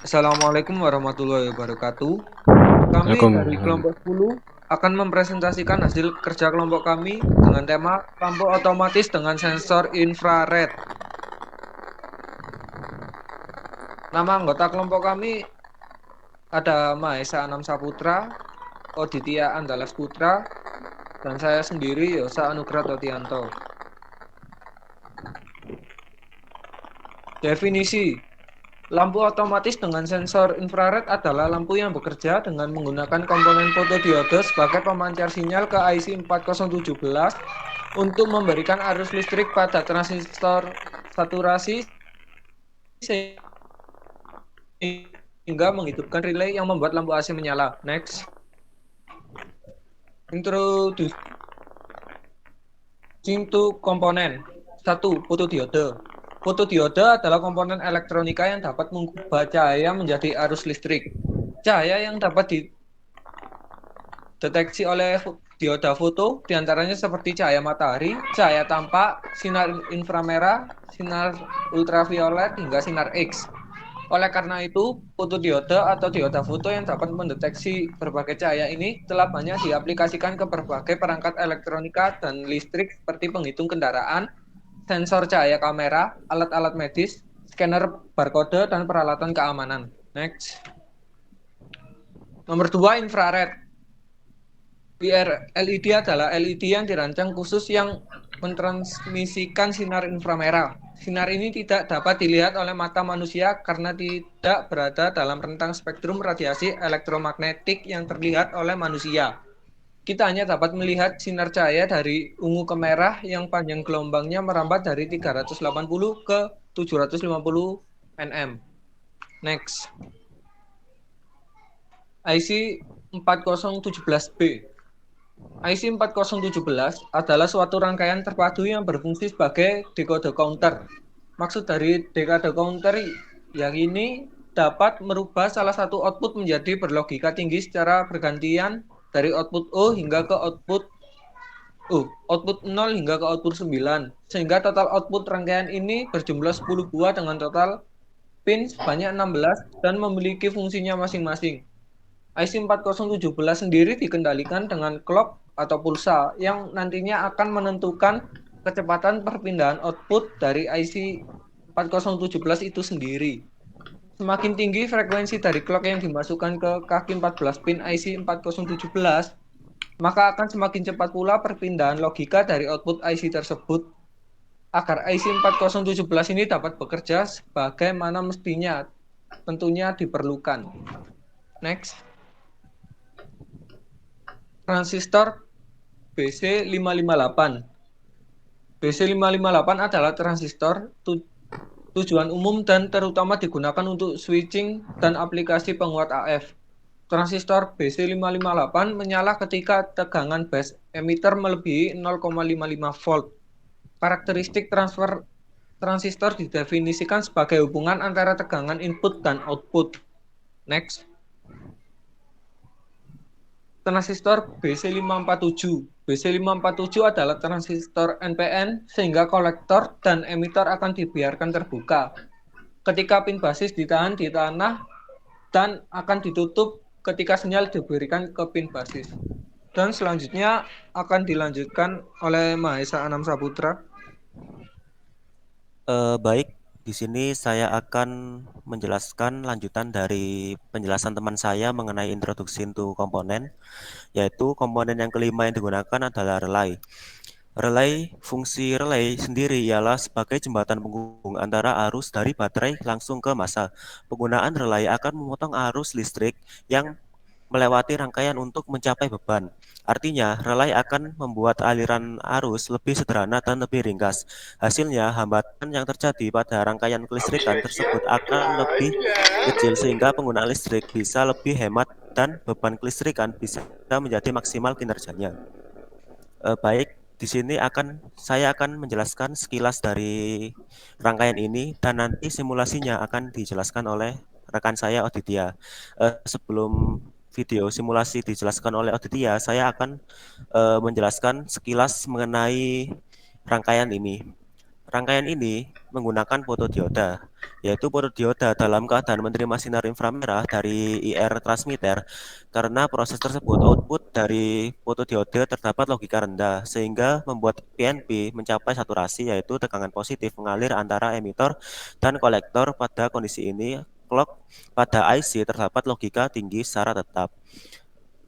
Assalamualaikum warahmatullahi wabarakatuh. Kami dari Assalamualaikum. kelompok 10 akan mempresentasikan hasil kerja kelompok kami dengan tema lampu otomatis dengan sensor infrared. Nama anggota kelompok kami ada Mahesa Anam Saputra, Oditya Andalas Putra, dan saya sendiri Yosa Anugrah Totianto. Definisi lampu otomatis dengan sensor infrared adalah lampu yang bekerja dengan menggunakan komponen fotodiode sebagai pemancar sinyal ke IC 4017 untuk memberikan arus listrik pada transistor saturasi sehingga menghidupkan relay yang membuat lampu AC menyala. Next. Introducing to komponen. 1. Fotodiode. Fotodiode adalah komponen elektronika yang dapat mengubah cahaya menjadi arus listrik. Cahaya yang dapat dideteksi oleh dioda foto diantaranya seperti cahaya matahari, cahaya tampak, sinar inframerah, sinar ultraviolet, hingga sinar X. Oleh karena itu, fotodiode atau dioda foto yang dapat mendeteksi berbagai cahaya ini telah banyak diaplikasikan ke berbagai perangkat elektronika dan listrik seperti penghitung kendaraan, sensor cahaya kamera, alat-alat medis, scanner barcode, dan peralatan keamanan. Next. Nomor 2, infrared. LED adalah LED yang dirancang khusus yang mentransmisikan sinar inframerah. Sinar ini tidak dapat dilihat oleh mata manusia karena tidak berada dalam rentang spektrum radiasi elektromagnetik yang terlihat oleh manusia. Kita hanya dapat melihat sinar cahaya dari ungu ke merah yang panjang gelombangnya merambat dari 380 ke 750 nm. Next. IC 4017B. IC 4017 adalah suatu rangkaian terpadu yang berfungsi sebagai dekode counter. Maksud dari dekode counter yang ini dapat merubah salah satu output menjadi berlogika tinggi secara bergantian dari output O hingga ke output 0 hingga ke output 9. Sehingga total output rangkaian ini berjumlah 10 buah dengan total pin sebanyak 16 dan memiliki fungsinya masing-masing. IC 4017 sendiri dikendalikan dengan clock atau pulsa yang nantinya akan menentukan kecepatan perpindahan output dari IC 4017 itu sendiri. Semakin tinggi frekuensi dari clock yang dimasukkan ke kaki 14 pin IC 4017, maka akan semakin cepat pula perpindahan logika dari output IC tersebut. Agar IC 4017 ini dapat bekerja sebagaimana mestinya, tentunya diperlukan. Next. Transistor BC558. BC558 adalah transistor tujuan umum dan terutama digunakan untuk switching dan aplikasi penguat AF. Transistor BC558 menyala ketika tegangan base emitter melebihi 0,55 volt. Karakteristik transfer transistor didefinisikan sebagai hubungan antara tegangan input dan output. Next. Transistor BC547. BC547 adalah transistor NPN sehingga kolektor dan emitter akan dibiarkan terbuka. Ketika pin basis ditahan di tanah dan akan ditutup ketika sinyal diberikan ke pin basis. Dan selanjutnya akan dilanjutkan oleh Mahesa Anam Saputra. Baik, di sini saya akan menjelaskan lanjutan dari penjelasan teman saya mengenai introduksi untuk komponen, yaitu komponen yang kelima yang digunakan adalah relay. Fungsi relay sendiri ialah sebagai jembatan penghubung antara arus dari baterai langsung ke massa. Penggunaan relay akan memotong arus listrik yang melewati rangkaian untuk mencapai beban. Artinya, relay akan membuat aliran arus lebih sederhana dan lebih ringkas. Hasilnya, hambatan yang terjadi pada rangkaian kelistrikan tersebut akan lebih kecil sehingga penggunaan listrik bisa lebih hemat dan beban kelistrikan bisa menjadi maksimal kinerjanya. Baik, di sini saya akan menjelaskan sekilas dari rangkaian ini dan nanti simulasinya akan dijelaskan oleh rekan saya Oditya. Sebelum video simulasi dijelaskan oleh Oditya, saya akan menjelaskan sekilas mengenai rangkaian ini. rangkaian ini menggunakan fotodioda, yaitu fotodioda dalam keadaan menerima sinar inframerah dari IR transmitter. Karena proses tersebut, output dari fotodiode terdapat logika rendah, sehingga membuat PNP mencapai saturasi, yaitu tegangan positif mengalir antara emitor dan kolektor. Pada kondisi ini, clock pada IC terdapat logika tinggi secara tetap.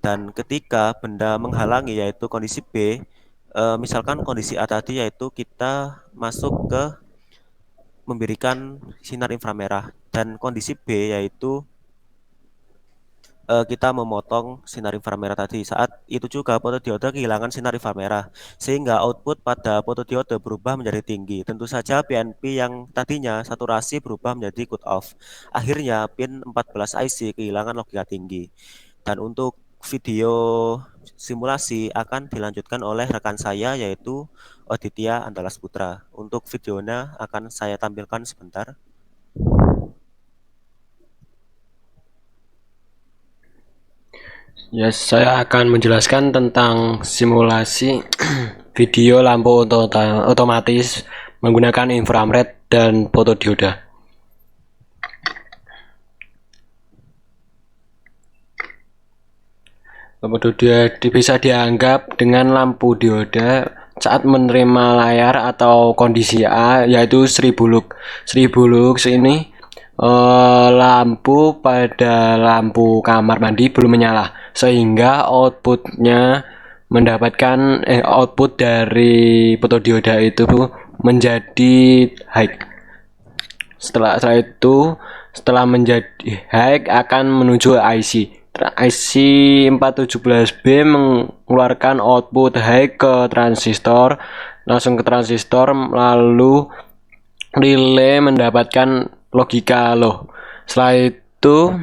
Dan ketika benda menghalangi, yaitu kondisi B, misalkan kondisi A tadi, yaitu kita masuk ke memberikan sinar inframerah, dan kondisi B yaitu kita memotong sinar inframerah tadi. Saat itu juga fotodiode kehilangan sinar inframerah, sehingga output pada fotodiode berubah menjadi tinggi. Tentu saja PNP yang tadinya saturasi berubah menjadi cut off. Akhirnya pin 14 IC kehilangan logika tinggi. Dan untuk video simulasi akan dilanjutkan oleh rekan saya, yaitu Oditya Andalas Putra. Untuk videonya akan saya tampilkan sebentar. Ya, saya akan menjelaskan tentang simulasi video lampu otomatis menggunakan infrared dan fotodioda. Lampu dioda bisa dianggap dengan lampu dioda saat menerima layar atau kondisi A, yaitu 1000 lux. 1000 lux ini lampu pada lampu kamar mandi belum menyala, sehingga outputnya mendapatkan output dari fotodioda itu menjadi high. Setelah menjadi high akan menuju IC. IC 417B mengeluarkan output high ke transistor, langsung ke transistor, lalu relay mendapatkan logika low. Setelah itu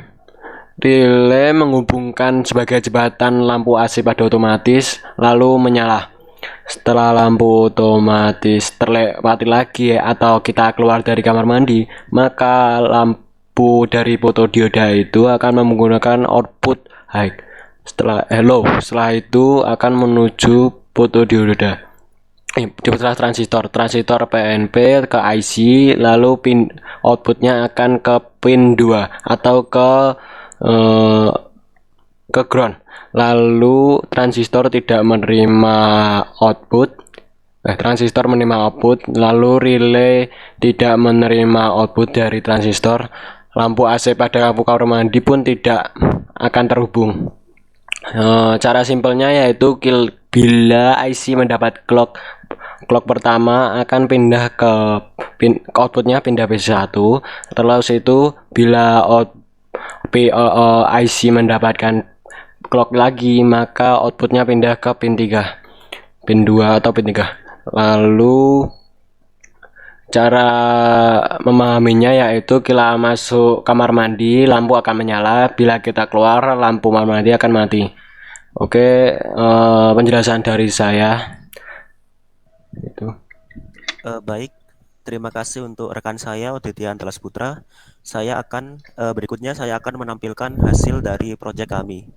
relay menghubungkan sebagai jembatan lampu AC pada otomatis, lalu menyala. Setelah lampu otomatis terlewati lagi atau kita keluar dari kamar mandi, maka lampu dari fotodioda itu akan menggunakan output high. Low. Setelah itu akan menuju fotodioda. Setelah transistor PNP ke IC, lalu pin outputnya akan ke pin 2 atau ke ground. Lalu transistor tidak menerima output. Transistor menerima output, lalu relay tidak menerima output dari transistor. Lampu AC pada lampu kamar mandi pun tidak akan terhubung. Cara simpelnya yaitu bila IC mendapat clock pertama akan pindah ke outputnya pindah B1. Setelah itu bila IC mendapatkan clock lagi, maka outputnya pindah ke pin 3, pin 2 atau pin 3. Lalu cara memahaminya yaitu kita masuk kamar mandi, lampu akan menyala. Bila kita keluar, lampu kamar mandi akan mati. Oke, penjelasan dari saya itu. Baik, terima kasih untuk rekan saya Oditya Andalas Putra. Berikutnya saya akan menampilkan hasil dari proyek kami.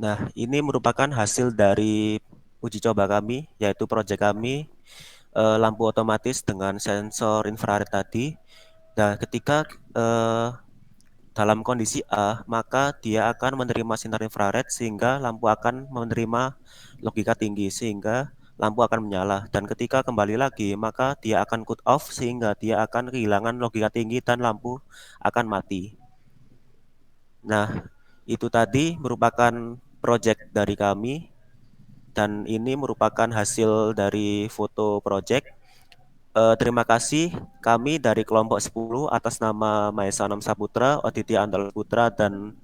Nah, ini merupakan hasil dari uji coba kami, yaitu proyek kami, lampu otomatis dengan sensor infrared tadi. Nah, ketika dalam kondisi A, maka dia akan menerima sinar infrared sehingga lampu akan menerima logika tinggi, sehingga lampu akan menyala. Dan ketika kembali lagi, maka dia akan cut off sehingga dia akan kehilangan logika tinggi dan lampu akan mati. Nah, itu tadi merupakan proyek dari kami, dan ini merupakan hasil dari foto proyek. Terima kasih kami dari kelompok 10 atas nama Maesa Nam Saputra, Oditya Andalas Putra, dan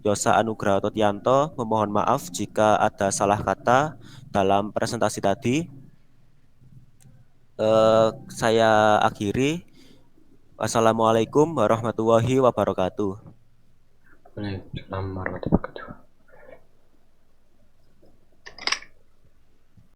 Yosa Anugraha Totianto. Memohon maaf jika ada salah kata dalam presentasi tadi. Saya akhiri. Wassalamualaikum warahmatullahi wabarakatuh. Waalaikumsalam warahmatullahi wabarakatuh.